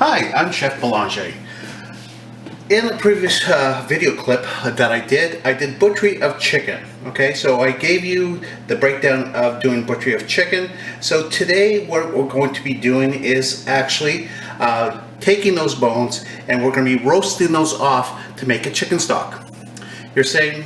Hi, I'm Chef Belanger. In the previous video clip that I did butchery of chicken. Okay, so I gave you the breakdown of doing butchery of chicken. So today what we're going to be doing is actually taking those bones and we're going to be roasting those off to make a chicken stock. You're saying,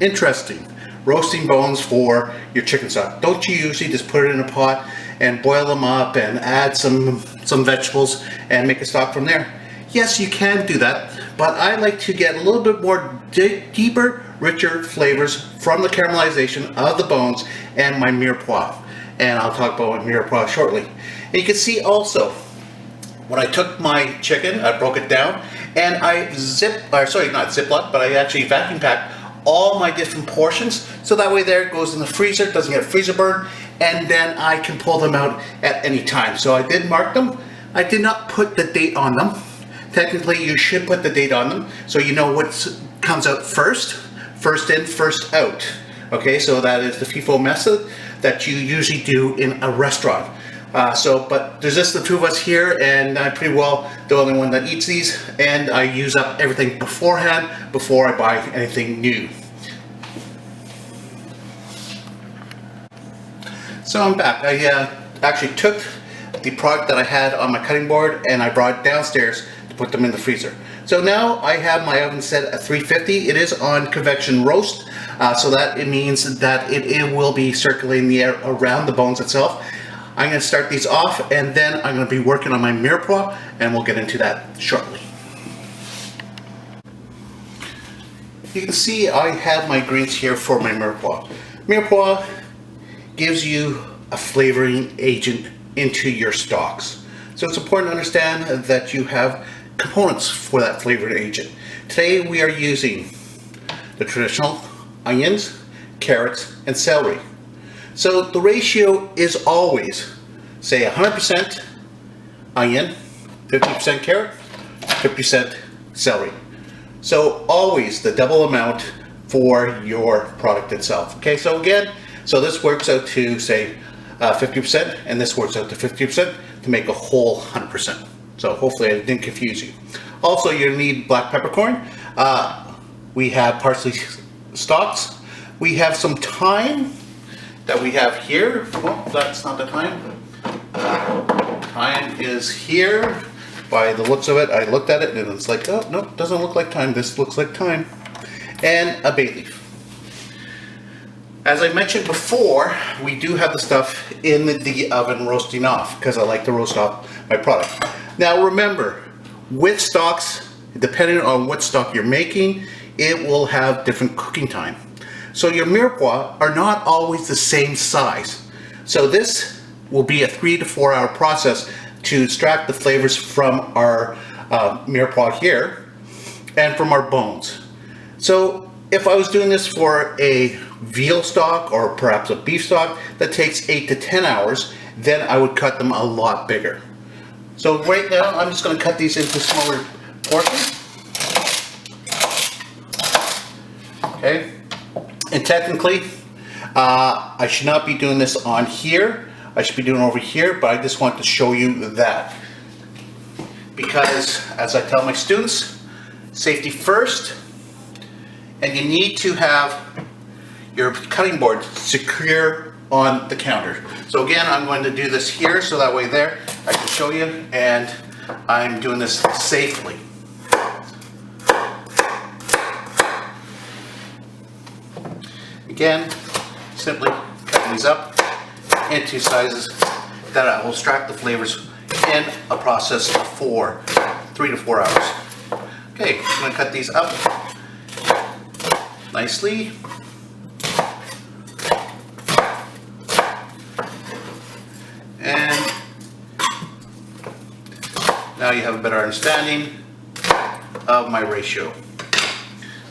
interesting. Roasting bones for your chicken stock. Don't you usually just put it in a pot and boil them up and add some vegetables and make a stock from there? Yes, you can do that, but I like to get a little bit more deeper, richer flavors from the caramelization of the bones and my Mirepoix. And I'll talk about my Mirepoix shortly. And you can see also, when I took my chicken, I broke it down and I actually vacuum packed all my different portions, so that way there it goes in the freezer, doesn't get freezer burn, and then I can pull them out at any time. So I did mark them. I did not put the date on them. Technically you should put the date on them so you know what comes out first in, first out. Okay, so that is the FIFO method that you usually do in a restaurant. But there's just the two of us here, and I'm pretty well the only one that eats these, and I use up everything beforehand before I buy anything new. So I'm back. I actually took the product that I had on my cutting board and I brought it downstairs to put them in the freezer. So now I have my oven set at 350. It is on convection roast, so that it means that it will be circulating the air around the bones itself. I'm going to start these off and then I'm going to be working on my Mirepoix, and we'll get into that shortly. You can see I have my greens here for my Mirepoix. Mirepoix gives you a flavoring agent into your stocks. So it's important to understand that you have components for that flavoring agent. Today we are using the traditional onions, carrots, and celery. So the ratio is always, say 100% onion, 50% carrot, 50% celery. So always the double amount for your product itself. Okay, so again, so this works out to say 50%, and this works out to 50% to make a whole 100%. So hopefully I didn't confuse you. Also, you need black peppercorn. We have parsley stalks. We have some thyme that we have here. Well, that's not the thyme. Thyme is here. By the looks of it, I looked at it and it's like, oh no, it doesn't look like thyme. This looks like thyme. And a bay leaf. As I mentioned before, we do have the stuff in the oven roasting off because I like to roast off my product. Now remember, with stocks, depending on what stock you're making, it will have different cooking time. So your Mirepoix are not always the same size. So this will be a 3 to 4 hour process to extract the flavors from our Mirepoix here and from our bones. So if I was doing this for a veal stock or perhaps a beef stock that takes 8 to 10 hours, then I would cut them a lot bigger. So right now I'm just going to cut these into smaller portions. Okay. And technically, I should not be doing this on here. I should be doing it over here, but I just want to show you that. Because, as I tell my students, safety first, and you need to have your cutting board secure on the counter. So again, I'm going to do this here, so that way there, I can show you, and I'm doing this safely. Again, simply cutting these up into sizes that I will extract the flavors in a process for 3 to 4 hours. Okay, I'm going to cut these up nicely. And now you have a better understanding of my ratio.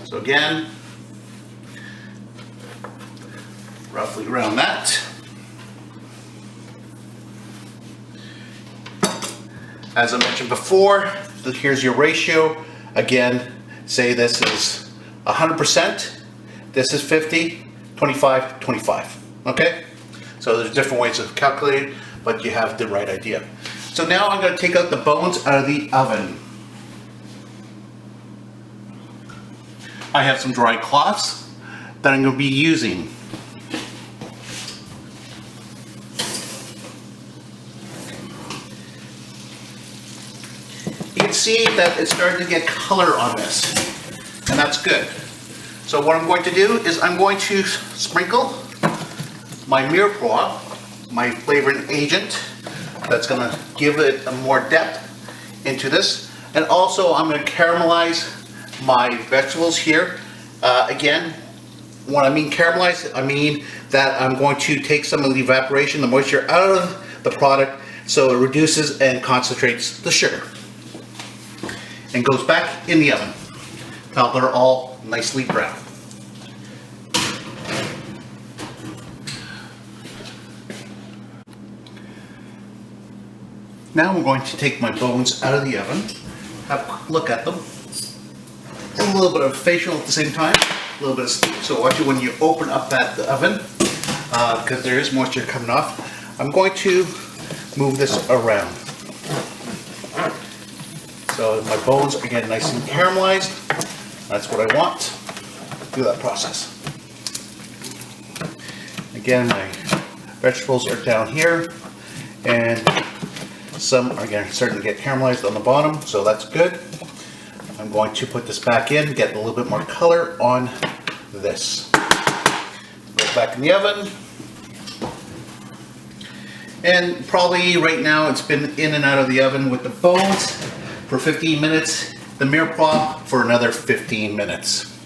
So again, roughly around that. As I mentioned before, here's your ratio. Again, say this is 100%, this is 50, 25, 25. Okay? So there's different ways of calculating, but you have the right idea. So now I'm going to take out the bones out of the oven. I have some dry cloths that I'm going to be using. You can see that it's starting to get color on this, and that's good. So what I'm going to do is I'm going to sprinkle my Mirepoix, my flavoring agent, that's going to give it a more depth into this. And also I'm going to caramelize my vegetables here. Again, when I mean caramelize, I mean that I'm going to take some of the evaporation, the moisture out of the product so it reduces and concentrates the sugar. And goes back in the oven until they're all nicely brown. Now I'm going to take my bones out of the oven, have a quick look at them. A little bit of facial at the same time, a little bit of steam. So watch it when you open up that oven, because there is moisture coming off. I'm going to move this around. So my bones are getting nice and caramelized. That's what I want through that process. Again, my vegetables are down here, and some are starting to get caramelized on the bottom, so that's good. I'm going to put this back in, get a little bit more color on this. Go back in the oven. And probably right now it's been in and out of the oven with the bones for 15 minutes, the Mirepoix for another 15 minutes.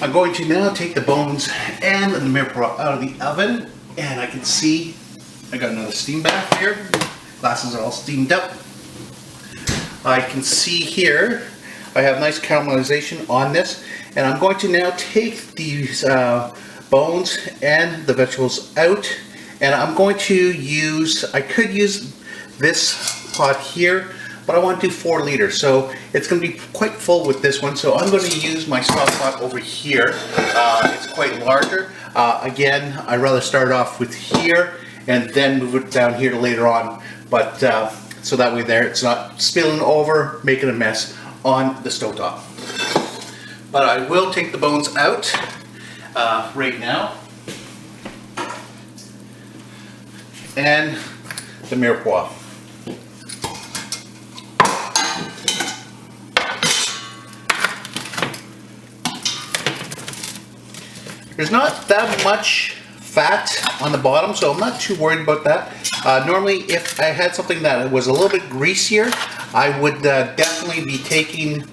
I'm going to now take the bones and the Mirepoix out of the oven, and I can see I got another steam bath here. Glasses are all steamed up. I can see here I have nice caramelization on this, and I'm going to now take these bones and the vegetables out, and I'm going to use, I could use this pot here, but I want to do 4 liters, so it's going to be quite full with this one, so I'm going to use my stock pot over here. It's quite larger. Again, I'd rather start off with here and then move it down here later on, but so that way there it's not spilling over, making a mess on the stovetop. But I will take the bones out right now, and the Mirepoix. There's not that much fat on the bottom, so I'm not too worried about that. Normally, if I had something that was a little bit greasier, I would definitely be taking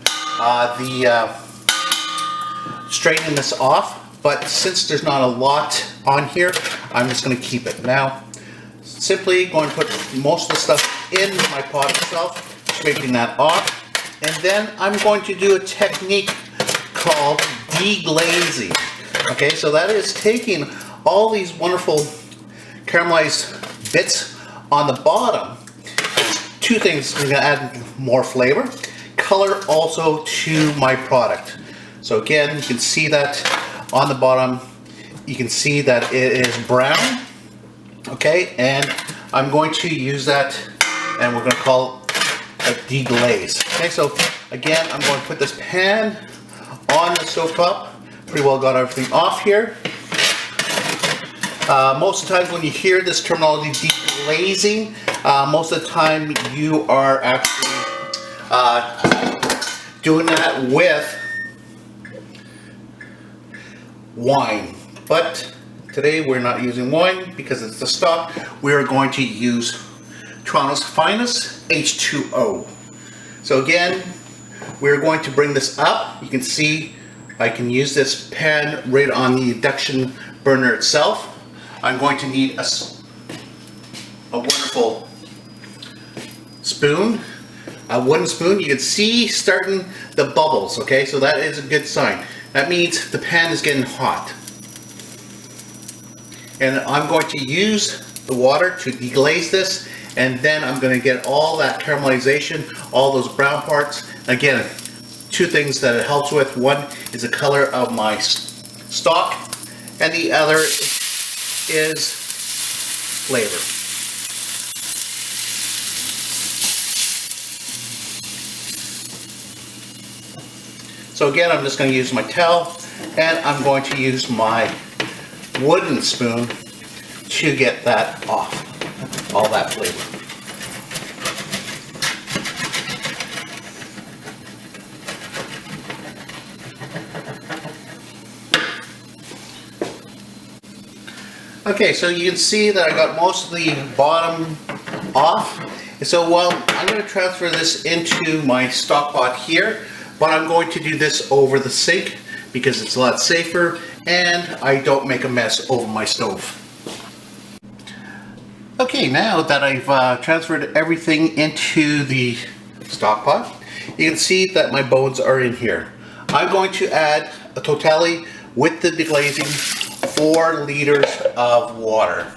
straightening this off, but since there's not a lot on here, I'm just going to keep it. Now, simply going to put most of the stuff in my pot itself, scraping that off, and then I'm going to do a technique called deglazing. Okay, so that is taking all these wonderful caramelized bits on the bottom. Two things, we're going to add more flavor, color also to my product. So again, you can see that on the bottom, you can see that it is brown. Okay, and I'm going to use that, and we're going to call it a deglaze. Okay, so again, I'm going to put this pan on the stovetop. Pretty well got everything off here. Most of the times when you hear this terminology deglazing, most of the time you are actually doing that with wine. But today we're not using wine because it's the stock. We're going to use Toronto's Finest H2O. So again, we're going to bring this up. You can see I can use this pan right on the induction burner itself. I'm going to need a wonderful spoon, a wooden spoon. You can see starting the bubbles, okay? So that is a good sign. That means the pan is getting hot. And I'm going to use the water to deglaze this, and then I'm going to get all that caramelization, all those brown parts. Again, two things that it helps with. One is the color of my stock, and the other is flavor. So again, I'm just going to use my towel, and I'm going to use my wooden spoon to get that off, all that flavor. Okay, so you can see that I got most of the bottom off. And so I'm going to transfer this into my stock pot here, but I'm going to do this over the sink because it's a lot safer and I don't make a mess over my stove. Okay, now that I've transferred everything into the stock pot, you can see that my bones are in here. I'm going to add a totality with the deglazing 4 liters of water.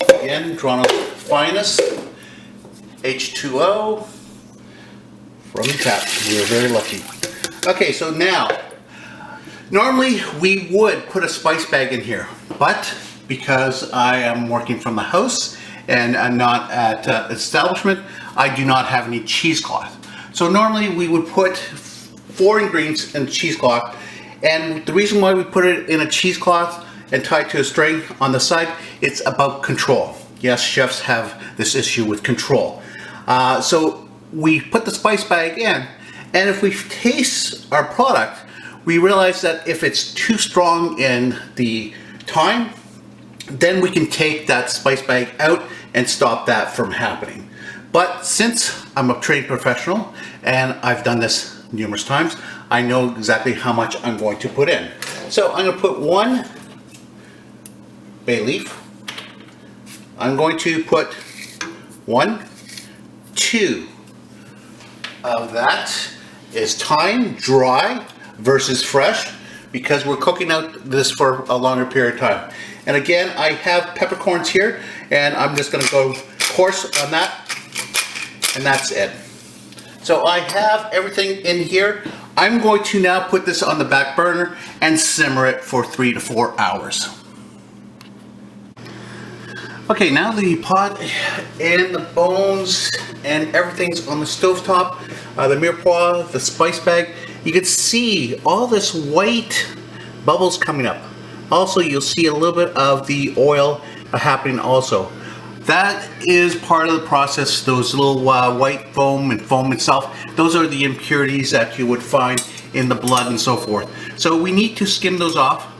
Again, drawn up finest H2O from the tap. We are very lucky. Okay, so now, normally we would put a spice bag in here, but because I am working from the house and I'm not at establishment, I do not have any cheesecloth. So normally we would put 4 ingredients in cheesecloth, and the reason why we put it in a cheesecloth and tie it to a string on the side, it's about control. Yes, chefs have this issue with control. So we put the spice bag in, and if we taste our product, we realize that if it's too strong in the thyme, then we can take that spice bag out and stop that from happening. But since I'm a trained professional and I've done this numerous times, I know exactly how much I'm going to put in. So I'm going to put 1 bay leaf. I'm going to put 1, 2 of that is thyme, dry versus fresh, because we're cooking out this for a longer period of time. And again, I have peppercorns here, and I'm just going to go coarse on that, and that's it. So I have everything in here. I'm going to now put this on the back burner and simmer it for 3 to 4 hours. Okay, now the pot and the bones and everything's on the stovetop, the Mirepoix, the spice bag. You can see all this white bubbles coming up. Also, you'll see a little bit of the oil happening also. That is part of the process. Those little white foam and foam itself, those are the impurities that you would find in the blood and so forth. So we need to skim those off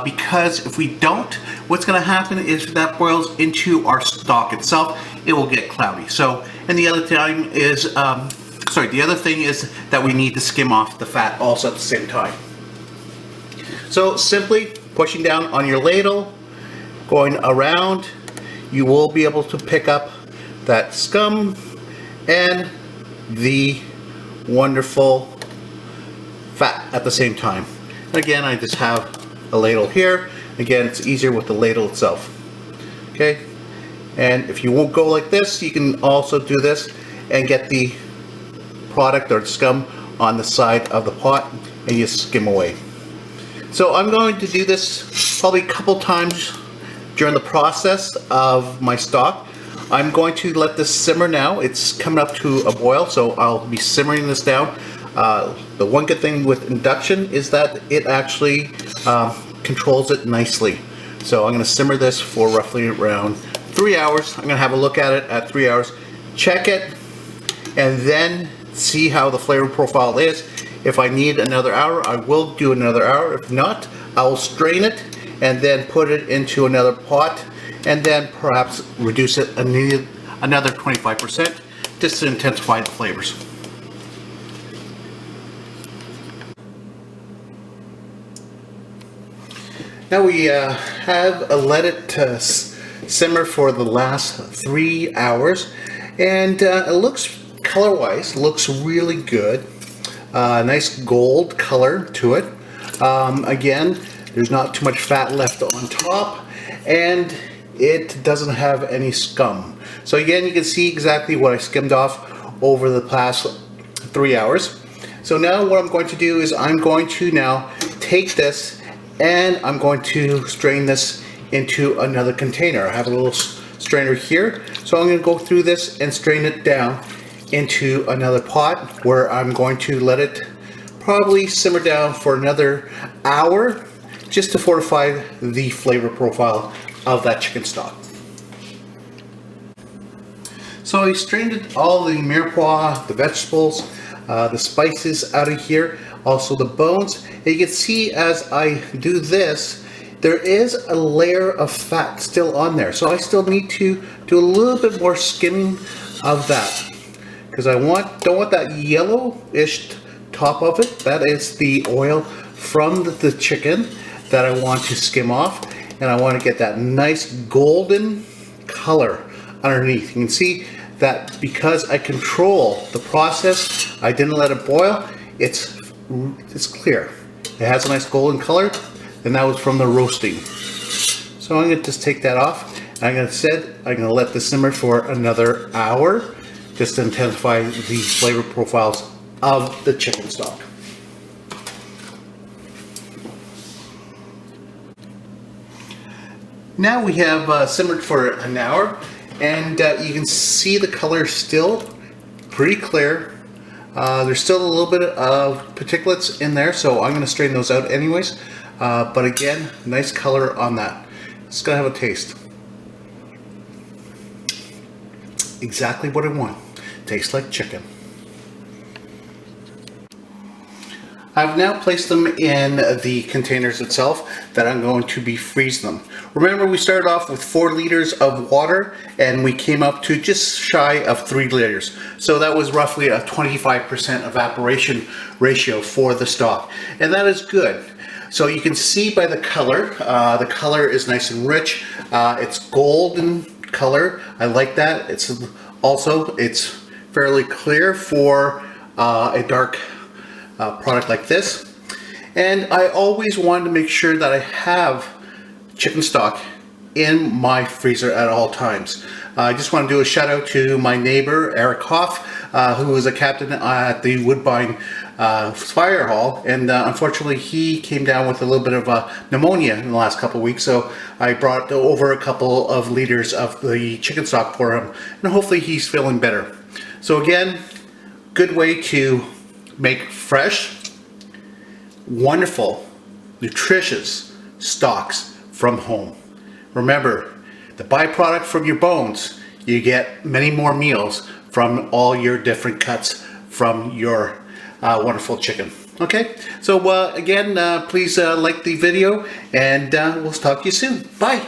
because if we don't, what's going to happen is that boils into our stock itself. It will get cloudy. So, and the other time is, the other thing is that we need to skim off the fat also at the same time. So simply pushing down on your ladle, going around, you will be able to pick up that scum and the wonderful fat at the same time. And again, I just have a ladle here. Again, it's easier with the ladle itself. Okay, and if you won't go like this, you can also do this and get the product or scum on the side of the pot and you skim away. So I'm going to do this probably a couple times during the process of my stock. I'm going to let this simmer now. It's coming up to a boil, so I'll be simmering this down. The one good thing with induction is that it actually controls it nicely. So I'm going to simmer this for roughly around 3 hours. I'm going to have a look at it at 3 hours, check it, and then see how the flavor profile is. If I need another hour, I will do another hour. If not, I will strain it and then put it into another pot and then perhaps reduce it another 25% just to intensify the flavors. Now we have let it simmer for the last 3 hours, and it looks, color-wise, looks really good. Nice gold color to it. Again, there's not too much fat left on top, and it doesn't have any scum. So again, you can see exactly what I skimmed off over the past 3 hours. So now what I'm going to do is I'm going to now take this and I'm going to strain this into another container. I have a little strainer here, so I'm going to go through this and strain it down into another pot where I'm going to let it probably simmer down for another hour just to fortify the flavor profile of that chicken stock. So I strained all the mirepoix, the vegetables, the spices out of here, also the bones. And you can see as I do this, there is a layer of fat still on there. So I still need to do a little bit more skimming of that, because I don't want that yellowish top of it. That is the oil from the chicken that I want to skim off, and I want to get that nice golden color underneath. You can see that because I control the process, I didn't let it boil, it's clear. It has a nice golden color, and that was from the roasting. So I'm going to just take that off. I'm going to let this simmer for another hour just to intensify the flavor profiles of the chicken stock. Now we have simmered for an hour, and you can see the color still pretty clear. There's still a little bit of particulates in there, so I'm going to strain those out anyways. But again, nice color on that. It's going to have a taste. Exactly what I want. Tastes like chicken. I've now placed them in the containers itself that I'm going to be freezing them. Remember, we started off with 4 liters of water and we came up to just shy of 3 liters. So that was roughly a 25% evaporation ratio for the stock. And that is good. So you can see by the color is nice and rich. It's golden color. I like that. It's fairly clear for a dark product like this. And I always wanted to make sure that I have chicken stock in my freezer at all times. I just want to do a shout out to my neighbor Eric Hoff, who was a captain at the Woodbine Fire Hall, and unfortunately he came down with a little bit of pneumonia in the last couple of weeks, so I brought over a couple of liters of the chicken stock for him, and hopefully he's feeling better. So again, good way to make fresh, wonderful, nutritious stocks from home. Remember, the byproduct from your bones, you get many more meals from all your different cuts from your wonderful chicken. Okay, so again, please like the video, and we'll talk to you soon. Bye.